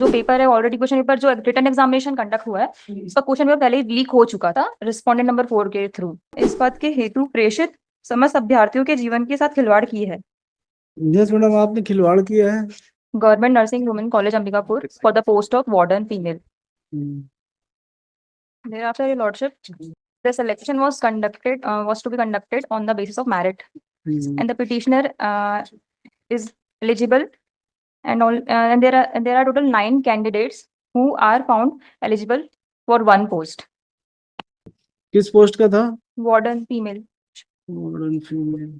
जो पेपर है already question paper जो रिटन एग्जामिनेशन कंडक्ट हुआ है उसका क्वेश्चन पेपर पहले ही लीक हो चुका था रिस्पोंडेंट नंबर 4 के थ्रू। इस बात के हेतु प्रेषित समस्त अभ्यर्थियों के जीवन के साथ खिलवाड़ की है। यस मैडम, आपने खिलवाड़ किया है। Government nursing women college Ambikapur for the post of warden female. Thereafter, your lordship, the selection was to be conducted on the basis of merit, and the petitioner is eligible, and there are total 9 candidates who are found eligible for one post. किस post का था? Warden female. Warden female.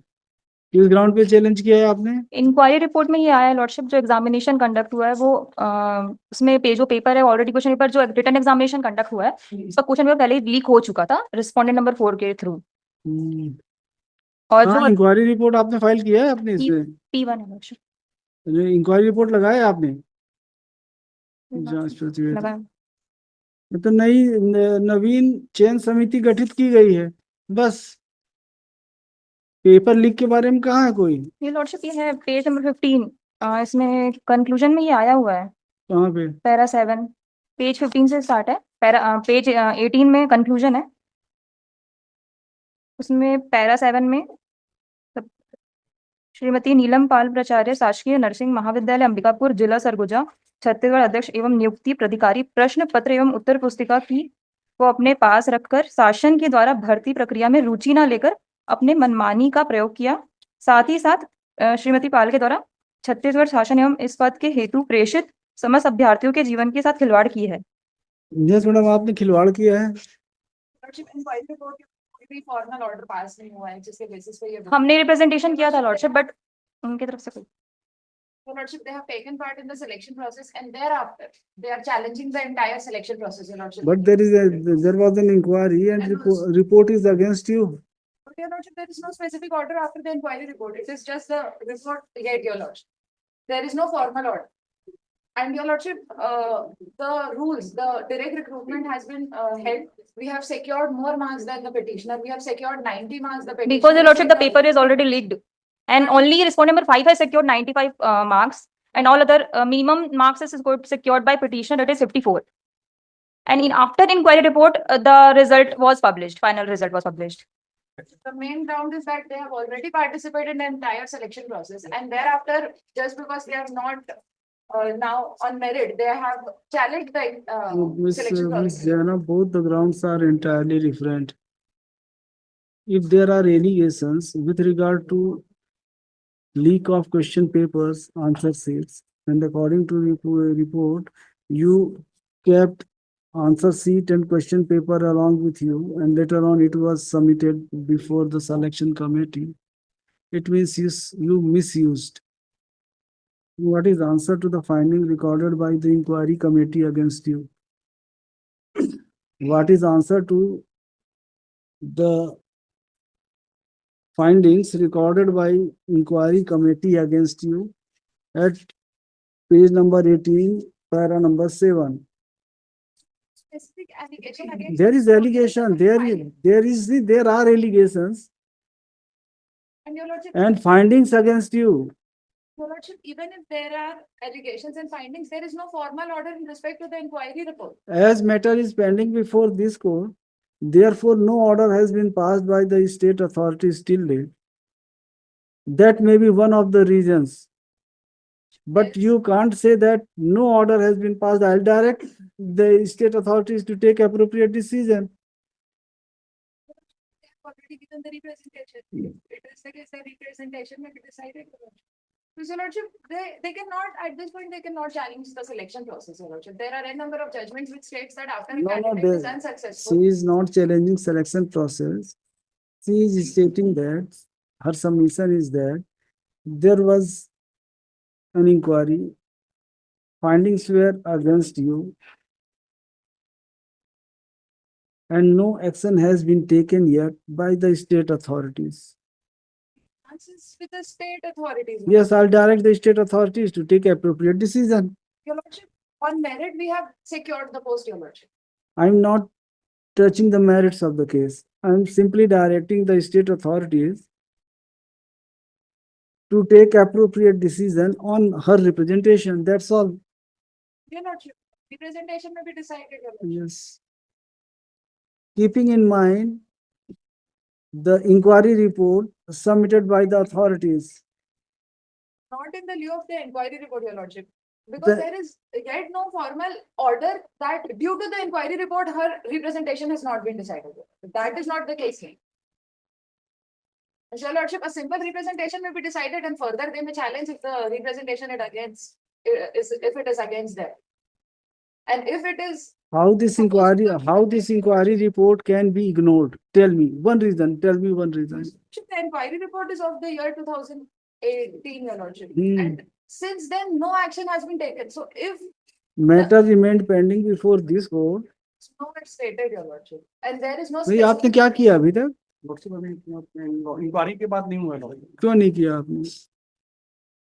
किस ground पे challenge किया है आपने? Inquiry report में ये आया है लॉर्डशिप, जो एग्जामिनेशन कंडक्ट हुआ है वो उसमें जो पेपर है ऑलरेडी क्वेश्चन पेपर जो रिटन एग्जामिनेशन कंडक्ट हुआ है उसका क्वेश्चन पेपर पहले ही लीक हो चुका था रिस्पोंडेंट नंबर 4 के थ्रू। और जो इंक्वायरी रिपोर्ट आपने फाइल किया है अपने इसमें? P1 है लॉर्डशिप। इंक्वायरी रिपोर्ट लगाया है आपने? जांच प्रतिवेदन लगाया। तो नई नवीन चयन समिति गठित की गई है बस। पेपर लीक के बारे में कहाँ है कोई? ये लॉर्डशिप ये है पेज नंबर 15, इसमें कंक्लूजन में ये आया हुआ है। कहाँ पे? पैरा 7 पेज 15 से स्टार्ट है। पेज 18 में कंक्लूजन है। उसमें पैरा 7 में श्रीमती नीलम पाल प्राचार्य शासकीय नर्सिंग महाविद्यालय अंबिकापुर जिला सरगुजा छत्तीसगढ़ अध्यक्ष एवं नियुक्ति प्राधिकारी प्रश्न पत्र एवं उत्तर पुस्तिका की को अपने पास रखकर शासन के द्वारा भर्ती प्रक्रिया में रुचि न लेकर अपने मनमानी का प्रयोग किया। साथ ही साथ श्रीमती पाल के द्वारा छत्तीसगढ़ शासन एवं इस पद के हेतु प्रेषित समस्त अभ्यर्थियों के जीवन के साथ खिलवाड़ की है। यस मैडम, आपने खिलवाड़ किया है। कोई फॉर्मल ऑर्डर पास नहीं हुआ है जिसके बेसिस पे ये हमने रिप्रेजेंटेशन किया था लॉर्डशिप, बट उनकी तरफ से कोई Lordship, they have taken part in the selection process, and thereafter they are challenging the entire selection process, Your Lordship. But there was an inquiry and report is against you. But Your Lordship, there is no specific order after the inquiry report. It is just the report yet, Your Lordship. There is no formal order. And Your Lordship, the rules, the direct recruitment has been held. We have secured more marks than the petitioner. We have secured 90 marks. The petitioner. Because Your Lordship, the paper is already leaked, and only respondent number 5 has secured 95 marks, and all other minimum marks is secured by petitioner, that is 54. And after inquiry report, the result was published. Final result was published. The main ground is that they have already participated in the entire selection process, and thereafter, just because they are not now on merit, they have challenged the selection process. Miss Jana, both the grounds are entirely different. If there are allegations with regard to leak of question papers, answer sheets, and according to report, you kept answer sheet and question paper along with you, and later on it was submitted before the selection committee. It means you misused. What is answer to the finding recorded by the inquiry committee against you? What is answer to the findings recorded by inquiry committee against you at page number 18, para number 7? Specific allegation against There is allegation. There are allegations and Your Lordship, and findings against you. Your Lordship, even if there are allegations and findings, there is no formal order in respect to the inquiry report. As matter is pending before this court, therefore no order has been passed by the state authorities till date. That may be one of the reasons. But you can't say that no order has been passed. I'll direct the state authorities to take appropriate decision. They have already given the representation. It is the case the representation may be decided. Your Lordship, they cannot, at this point, they cannot challenge the selection process, Your Lordship. There are a number of judgments which states that after a candidate is unsuccessful. She is not challenging selection process. She is stating that her submission is that there was an inquiry, findings were against you, and no action has been taken yet by the state authorities. Answers with the state authorities. Yes, I'll direct the state authorities to take appropriate decision. Your Lordship, on merit, we have secured the post, Your Lordship. I'm not touching the merits of the case. I'm simply directing the state authorities to take appropriate decision on her representation. That's all. Your Lordship, representation may be decided, Your Lordship. Yes. Keeping in mind the inquiry report submitted by the authorities. Not in the lieu of the inquiry report, Your Lordship. Because The- there is yet no formal order that due to the inquiry report, her representation has not been decided. That is not the case here. Your Lordship, a simple representation may be decided and further they may challenge if the representation it against, if it is against them. And if it is, How this inquiry report can be ignored? Tell me one reason. Tell me one reason. the inquiry report is of the year 2018, Your Lordship. Hmm. And since then, no action has been taken. So if Matter remained pending before this court. no, it's stated, Your Lordship, and there is no. नहीं आपने क्या किया अभी तक? Inquiry के बाद नहीं हुआ है। क्यों नहीं किया आपने?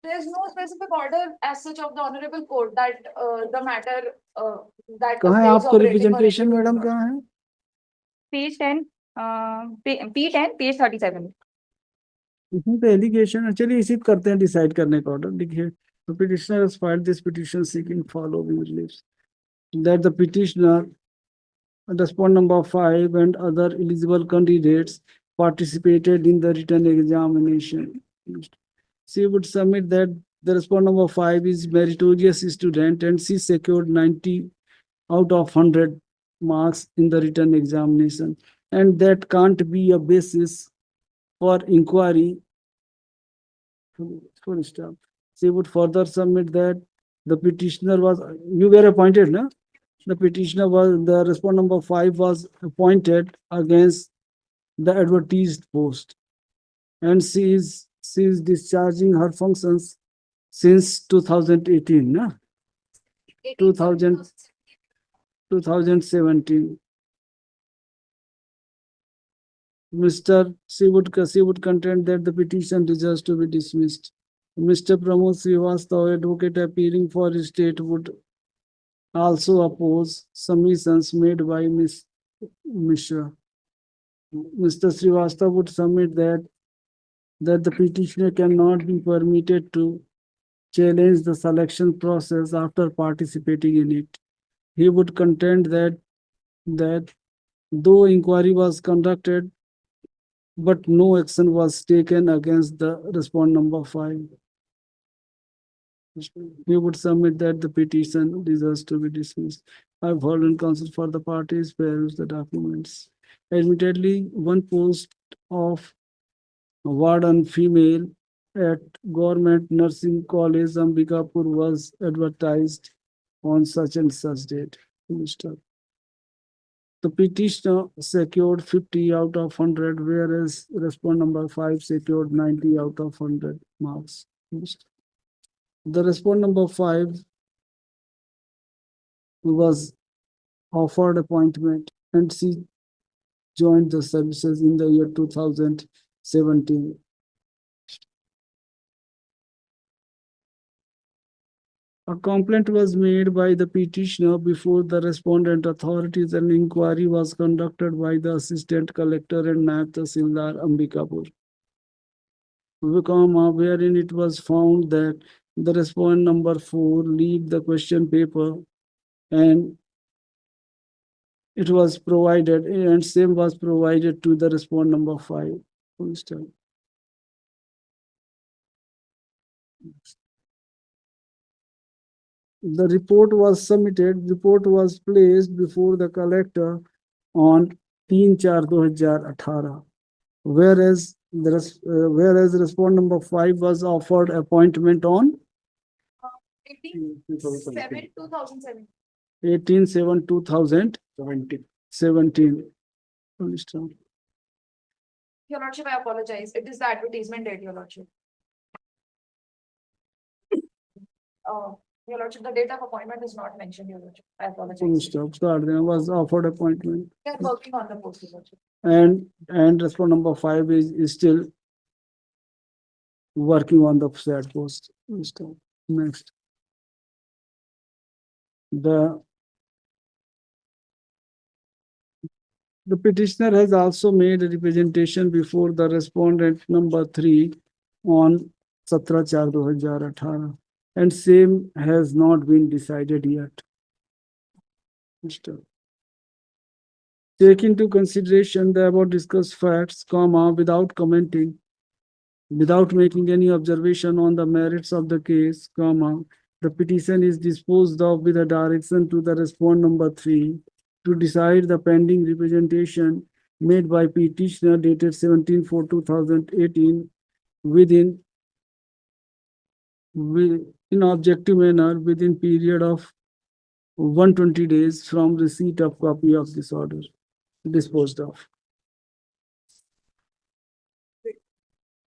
There is no specific order as such of the honorable court that the matter that. कहाँ है appeals आपको operating or representation executing madam order. कहाँ है? Page 10, P10, page 37. इसमें तो एलिगेशन है. चलिए इसी करते हैं डिसाइड करने का ऑर्डर. देखिए the petitioner has filed this petition seeking following reliefs that the petitioner respond number 5 and other eligible candidates participated in the written examination. She would submit that the respond number 5 is meritorious student and she secured 90 out of 100 marks in the written examination, and that can't be a basis for inquiry. Full stop. She would further submit that the petitioner was, you were appointed, no? The petitioner was, the respond number 5 was appointed against the advertised post. And she is discharging her functions since 2018, no? 2017. She would contend that the petition deserves to be dismissed. Mr. Pramod Srivastava, advocate appearing for his state, would also oppose submissions made by Ms. Mishra. Mr. Srivastava would submit that the petitioner cannot be permitted to challenge the selection process after participating in it. He would contend that though inquiry was conducted, but no action was taken against the respond number 5. He would submit that the petition deserves to be dismissed. I've heard in counsel for the parties, peruse the documents. Admittedly, one post of warden female at Government Nursing College, Ambikapur, was advertised on such and such date. Mr. The petitioner secured 50 out of 100, whereas respond number 5 secured 90 out of 100 marks. The respond number 5 was offered appointment and she joined the services in the year 2017. A complaint was made by the petitioner before the respondent authorities and inquiry was conducted by the assistant collector and Naib Tahsildar Ambikapur, wherein it was found that the respondent number 4 leaked the question paper and it was provided, and same was provided to the respondent number 5. Full stop. The report was submitted, report was placed before the collector on 3/4/2018, whereas respondent number 5 was offered appointment on 18/7/2007. 18/7/2017. Full stop. Your Lordship, I apologize. It is the advertisement date, Your Lordship. Your Lordship, the date of appointment is not mentioned, Your Lordship. I Full apologize. stop. Start there was offered appointment. We are working on the post, Your Lordship. And respondent number 5 is still working on the said post. Full stop. Next. The petitioner has also made a representation before the respondent number 3 on 17/4/2018. and same has not been decided yet. Mr. Take into consideration the above discussed facts, comma, without commenting, without making any observation on the merits of the case, comma, the petition is disposed of with a direction to the respondent number 3 to decide the pending representation made by petitioner dated 17/4/2018 within in objective manner within period of 120 days from receipt of copy of this order disposed of.